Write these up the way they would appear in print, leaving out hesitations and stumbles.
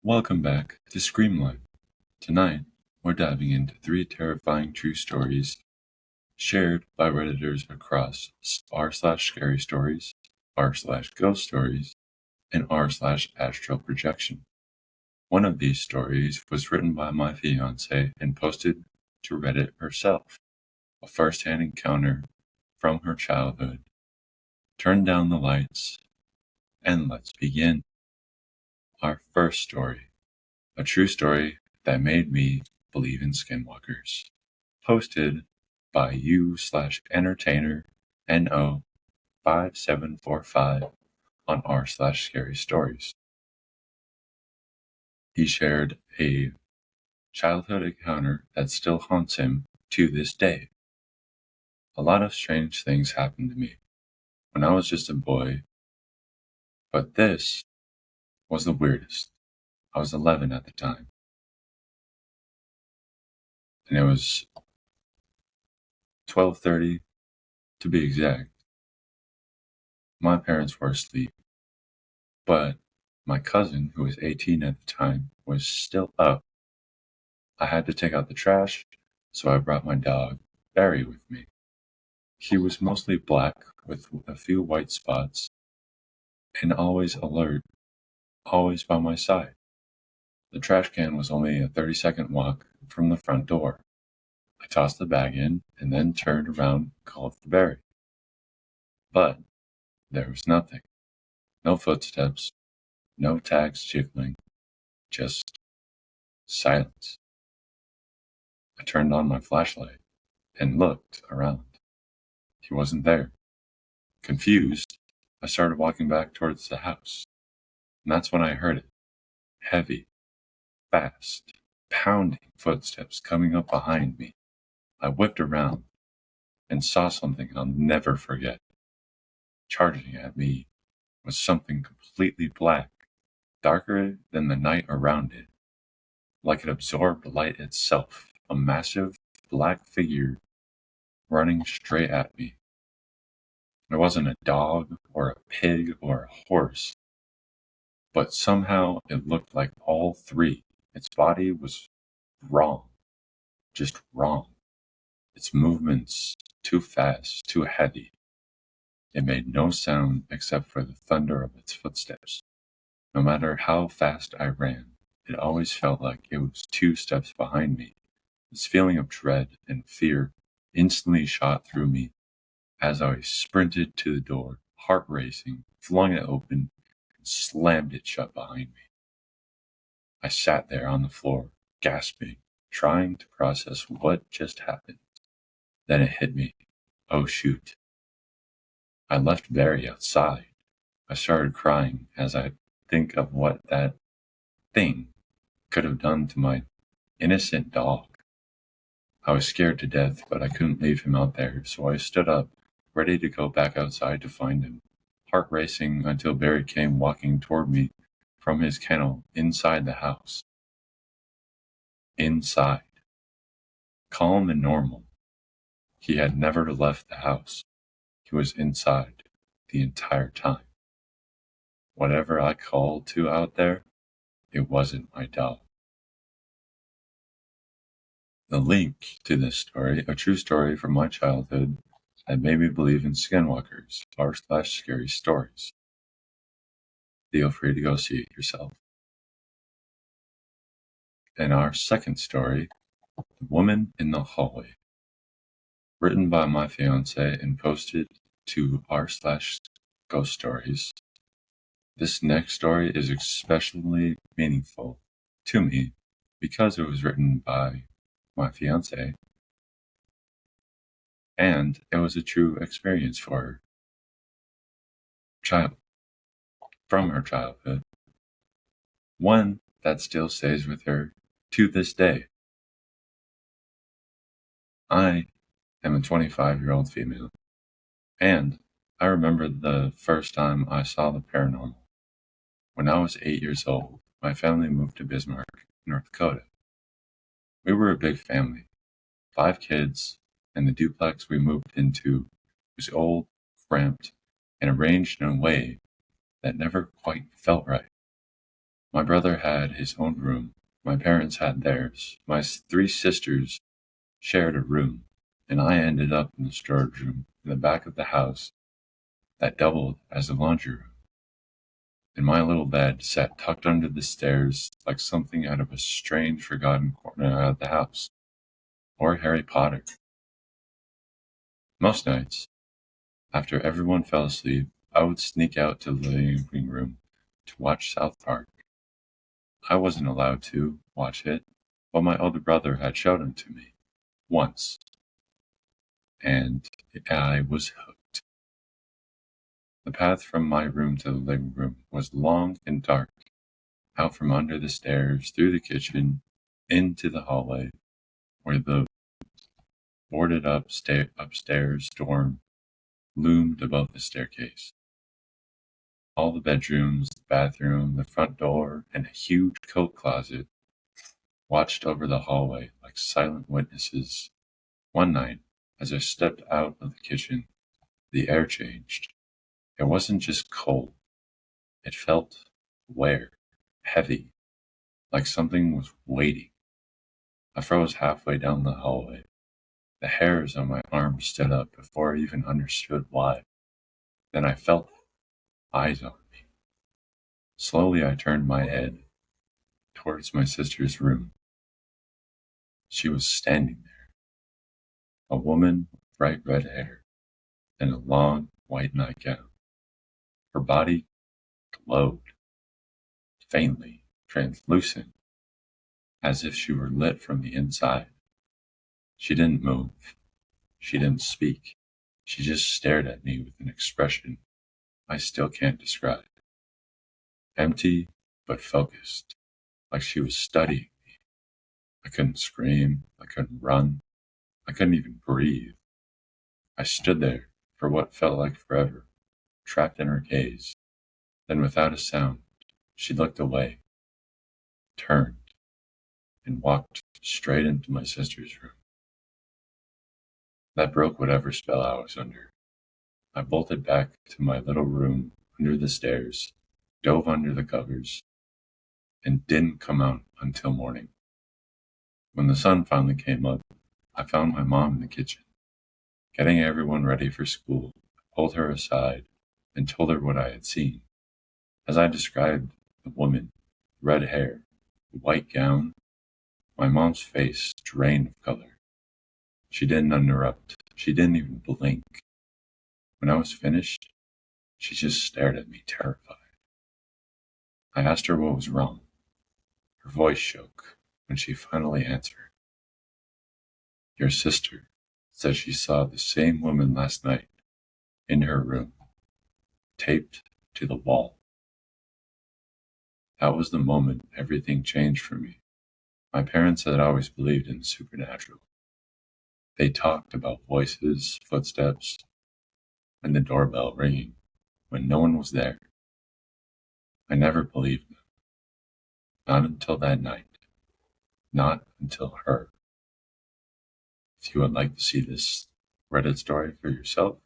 Welcome back to Screamline. Tonight, we're diving into 3 terrifying true stories shared by Redditors across r/scarystories, r/ghoststories, and r/AstralProjection. One of these stories was written by my fiancée and posted to Reddit herself, a first-hand encounter from her childhood. Turn down the lights, and let's begin. Our first story. A true story that made me believe in skinwalkers. Posted by you/entertainer NO5745 on r/scarystories. He shared a childhood encounter that still haunts him to this day. A lot of strange things happened to me when I was just a boy, but this was the weirdest. I was 11 at the time, and it was 12:30 to be exact. My parents were asleep, but my cousin, who was 18 at the time, was still up. I had to take out the trash, so I brought my dog, Barry, with me. He was mostly black with a few white spots and always alert, always by my side. The trash can was only a 30-second walk from the front door. I tossed the bag in and then turned around and called for Barry. But there was nothing. No footsteps, no tags jiggling, just silence. I turned on my flashlight and looked around. He wasn't there. Confused, I started walking back towards the house. And that's when I heard it. Heavy, fast, pounding footsteps coming up behind me. I whipped around and saw something I'll never forget. Charging at me was something completely black, darker than the night around it, like it absorbed light itself, a massive black figure running straight at me. It wasn't a dog or a pig or a horse, but somehow it looked like all three. Its body was wrong, just wrong. Its movements too fast, too heavy. It made no sound except for the thunder of its footsteps. No matter how fast I ran, it always felt like it was 2 steps behind me. This feeling of dread and fear instantly shot through me as I sprinted to the door, heart racing, flung it open, and slammed it shut behind me. I sat there on the floor, gasping, trying to process what just happened. Then it hit me. Oh shoot. I left Barry outside. I started crying as I think of what that thing could have done to my innocent dog. I was scared to death, but I couldn't leave him out there, so I stood up, ready to go back outside to find him, heart racing until Barry came walking toward me from his kennel inside the house. Inside. Calm and normal. He had never left the house. He was inside the entire time. Whatever I called to out there, it wasn't my dog. The link to this story, a true story from my childhood that made me believe in skinwalkers, r/scary stories. Feel free to go see it yourself. And our second story, The Woman in the Hallway, written by my fiancé and posted to r/ghoststories. This next story is especially meaningful to me because it was written by my fiancée, and it was a true experience for her from her childhood, one that still stays with her to this day. I am a 25-year-old female, and I remember the first time I saw the paranormal. When I was 8 years old, my family moved to Bismarck, North Dakota. We were a big family, 5 kids, and the duplex we moved into was old, cramped, and arranged in a way that never quite felt right. My brother had his own room, my parents had theirs, my three sisters shared a room, and I ended up in the storage room in the back of the house that doubled as a laundry room. And my little bed sat tucked under the stairs like something out of a strange forgotten corner of the house, or Harry Potter. Most nights, after everyone fell asleep, I would sneak out to the living room to watch South Park. I wasn't allowed to watch it, but my older brother had shown it to me once, and I was hooked. The path from my room to the living room was long and dark, out from under the stairs, through the kitchen, into the hallway, where the boarded up upstairs dorm loomed above the staircase. All the bedrooms, the bathroom, the front door, and a huge coat closet watched over the hallway like silent witnesses. One night, as I stepped out of the kitchen, the air changed. It wasn't just cold. It felt aware, heavy, like something was waiting. I froze halfway down the hallway. The hairs on my arms stood up before I even understood why. Then I felt eyes on me. Slowly I turned my head towards my sister's room. She was standing there, a woman with bright red hair and a long white nightgown. Her body glowed, faintly translucent, as if she were lit from the inside. She didn't move. She didn't speak. She just stared at me with an expression I still can't describe. Empty, but focused, like she was studying me. I couldn't scream. I couldn't run. I couldn't even breathe. I stood there for what felt like forever, trapped in her gaze. Then, without a sound, she looked away, turned, and walked straight into my sister's room. That broke whatever spell I was under. I bolted back to my little room under the stairs, dove under the covers, and didn't come out until morning. When the sun finally came up, I found my mom in the kitchen, getting everyone ready for school. I pulled her aside and told her what I had seen. As I described the woman, red hair, white gown, my mom's face drained of color. She didn't interrupt. She didn't even blink. When I was finished, she just stared at me, terrified. I asked her what was wrong. Her voice shook when she finally answered. Your sister said she saw the same woman last night in her room, taped to the wall. That was the moment everything changed for me. My parents had always believed in the supernatural. They talked about voices, footsteps, and the doorbell ringing when no one was there. I never believed them. Not until that night. Not until her. If you would like to see this Reddit story for yourself,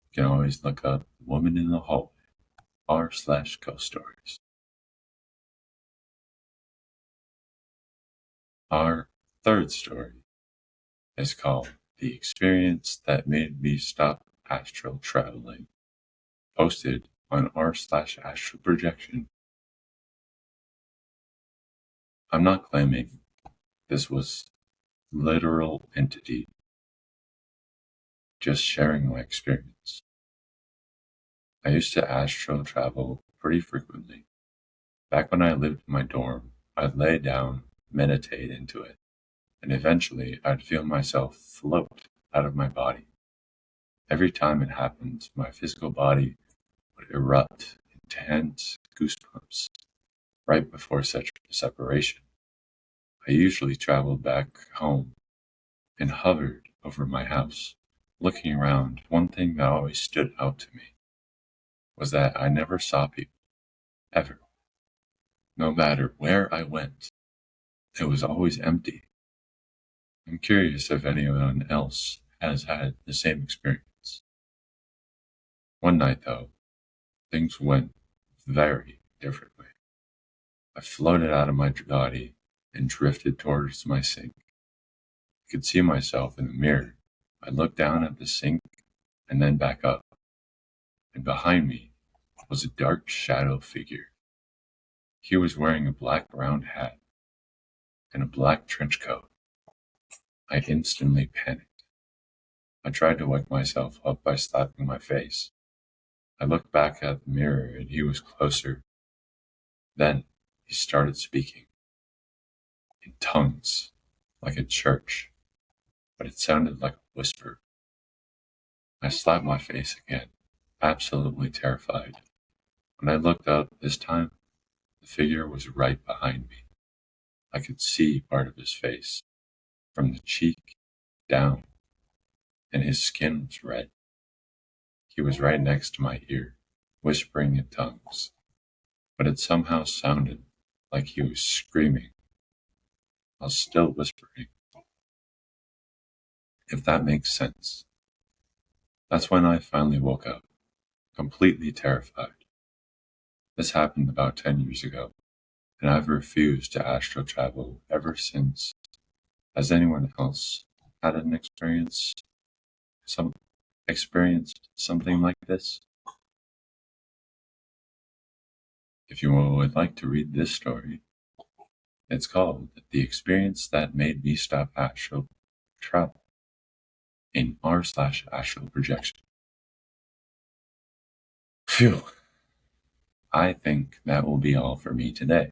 you can always look up Woman in the Hallway r/Ghoststories. Our third story is called The Experience That Made Me Stop Astral Traveling, posted on r/AstralProjection. I'm not claiming this was literal entity, just sharing my experience. I used to astral travel pretty frequently. Back when I lived in my dorm, I'd lay down, meditate into it, and eventually I'd feel myself float out of my body. Every time it happened, my physical body would erupt in intense goosebumps right before such separation. I usually traveled back home and hovered over my house, looking around. One thing that always stood out to me was that I never saw people, ever. No matter where I went, it was always empty. I'm curious if anyone else has had the same experience. One night, though, things went very differently. I floated out of my body and drifted towards my sink. I could see myself in the mirror. I looked down at the sink and then back up, and behind me was a dark shadow figure. He was wearing a black round hat and a black trench coat. I instantly panicked. I tried to wake myself up by slapping my face. I looked back at the mirror and he was closer. Then he started speaking in tongues, like a church, but it sounded like a whisper. I slapped my face again, absolutely terrified. When I looked up this time, the figure was right behind me. I could see part of his face, from the cheek down, and his skin was red. He was right next to my ear, whispering in tongues, but it somehow sounded like he was screaming while still whispering, if that makes sense. That's when I finally woke up, completely terrified. This happened about 10 years ago, and I've refused to astral travel ever since. Has anyone else had an some experienced something like this? If you would like to read this story, it's called The Experience That Made Me Stop Astral Travel in r/astral projection. Phew. I think that will be all for me today.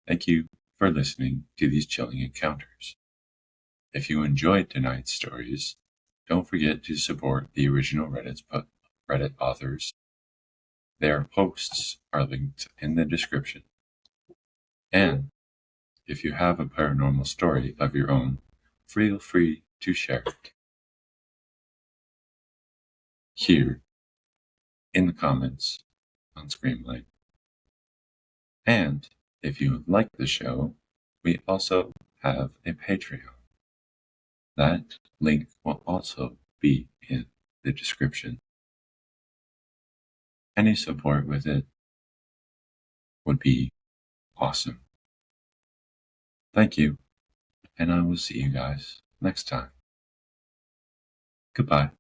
Thank you for listening to these chilling encounters. If you enjoyed tonight's stories, don't forget to support the original Reddit authors. Their posts are linked in the description. And if you have a paranormal story of your own, feel free to share it here in the comments on Screamline. And if you like the show, we also have a Patreon. That link will also be in the description. Any support with it would be awesome. Thank you, and I will see you guys next time. Goodbye.